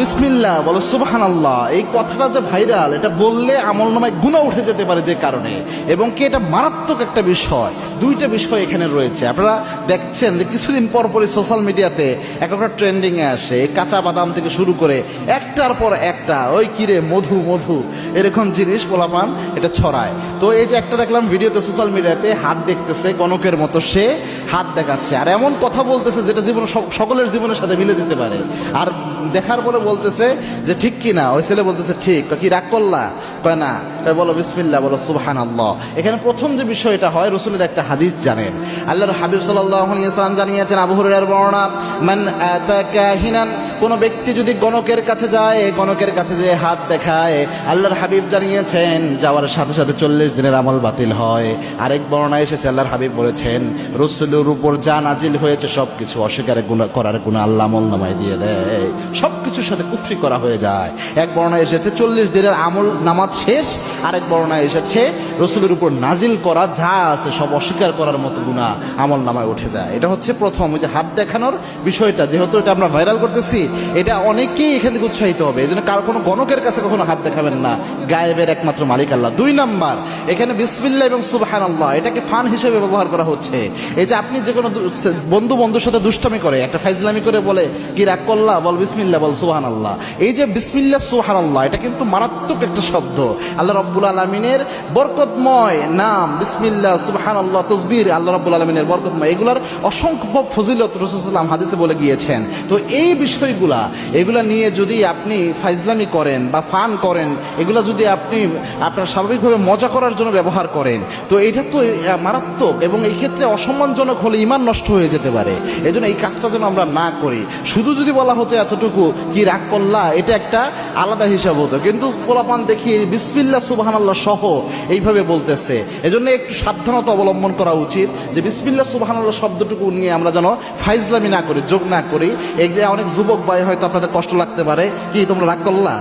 বিসমিল্লাহ, বলো সুবহানাল্লাহ, এই কথাটা যে ভাইরাল, এটা বললে আমলনামায় গুনাহ উঠে যেতে পারে যে কারণে, এবং কি এটা মারাত্মক একটা বিষয়। দুইটা বিষয় এখানে রয়েছে। আপনারা দেখছেন যে কিছুদিন পর পরই সোশ্যাল মিডিয়াতে একটা ট্রেন্ডিংয়ে আসে, কাঁচা বাদাম থেকে শুরু করে একটার পর একটা ওই কিরে মধু মধু এরকম জিনিস পোলাপান এটা ছড়ায়। তো এই যে একটা দেখলাম ভিডিওতে সোশ্যাল মিডিয়াতে, হাত দেখতেছে গণকের মতো, সে হাত দেখাচ্ছে আর এমন কথা বলতেছে যেটা জীবন সকলের জীবনের সাথে মিলে যেতে পারে। আর দেখার পরে বলতেছে যে ঠিক কি না, ওই ছেলে বলতেছে ঠিক। কি রাগ করলা? কয় না। বলো বিসমিল্লাহ, বলো সুবহানাল্লাহ। এখানে প্রথম যে বিষয়টা হয়, রসুলের একটা হাদিস জানেন, আল্লাহর হাবিব সাল্লাল্লাহু আলাইহি ওয়াসাল্লাম জানিয়েছেন, আবু হুরায়রার বর্ণনা, মান আতা কাহিনান, কোন ব্যক্তি যদি গণকের কাছে যায়, গণকের কাছে যে হাত দেখায়, আল্লাহর হাবিব জানিয়েছেন যাওয়ার সাথে সাথে 40 দিনের আমল বাতিল হয়। আরেক বর্ণনায় এসেছে, আল্লাহর হাবিব বলেছেন রসুলের উপর যা নাজিল হয়েছে সবকিছু অস্বীকার করার গুনাহ আল্লাহ আমলনামায় দিয়ে দেয়, সবকিছুর সাথে কুফরি করা হয়ে যায়। এক বর্ণনায় এসেছে 40 দিনের আমল নামাজ শেষ, আরেক বর্ণনায় এসেছে রসুলের উপর নাজিল করা যা আছে সব অস্বীকার করার মতো গুনাহ আমলনামায় উঠে যায়। এটা হচ্ছে প্রথম, ওই যে হাত দেখানোর বিষয়টা, যেহেতু এটা আমরা ভাইরাল করতেছি, এটা অনেকেই এখান থেকে উৎসাহিত হবে। এই জন্য কারো কোনো গণকের কাছে কখনো হাত দেখাবেন না, গায়েবের একমাত্র মালিক আল্লাহ। 2 নাম্বার, এখানে বিসমিল্লাহ এবং সুবহানাল্লাহ এটাকে ফান হিসেবে ব্যবহার করা হচ্ছে। এই যে আপনি যে কোনো বন্ধুর সাথে দুষ্টামি করে, একটা ফাইজলামি করে বলে কি রাগ করলা, বল বিসমিল্লাহ, বল সুবহানাল্লাহ। এই যে বিসমিল্লাহ সুবহানাল্লাহ, এটা কিন্তু মারাত্মক একটা শব্দ। আল্লাহ রাব্বুল আলামিনের বরকতময় নাম বিসমিল্লাহ, সুবহানাল্লাহ, তাসবিহ আল্লাহ রাব্বুল আলামিনের বরকতময়, এগুলার অসংখ্য ফজিলত রাসূল সাল্লাল্লাহু আলাইহি ওয়াসাল্লাম হাদিসে বলে গিয়েছেন। তো এই এগুলা নিয়ে যদি আপনি ফাইজলামি করেন বা ফান করেন, এগুলা যদি আপনি আপনার স্বাভাবিকভাবে মজা করার জন্য ব্যবহার করেন, তো এটা তো মারাত্মক, এবং এই ক্ষেত্রে অসম্মানজনক হলে ঈমান নষ্ট হয়ে যেতে পারে। এই জন্য এই কাজটা যেন আমরা না করি। শুধু যদি বলা হতো এতটুকু কি রাগ করলা, এটা একটা আলাদা হিসাব হতো, কিন্তু পোলাপান দেখি বিসমিল্লাহ সুবহানাল্লাহ সহ এইভাবে বলতেছে। এজন্য একটু সাবধানতা অবলম্বন করা উচিত, যে বিসমিল্লাহ সুবহানাল্লাহ শব্দটুকু নিয়ে আমরা যেন ফাইজলামি না করি, যোগ না করি। এগুলো অনেক যুবক ভাই হয়তো আপনাদের কষ্ট লাগতে পারে, কি তোমরা রাগ করলা।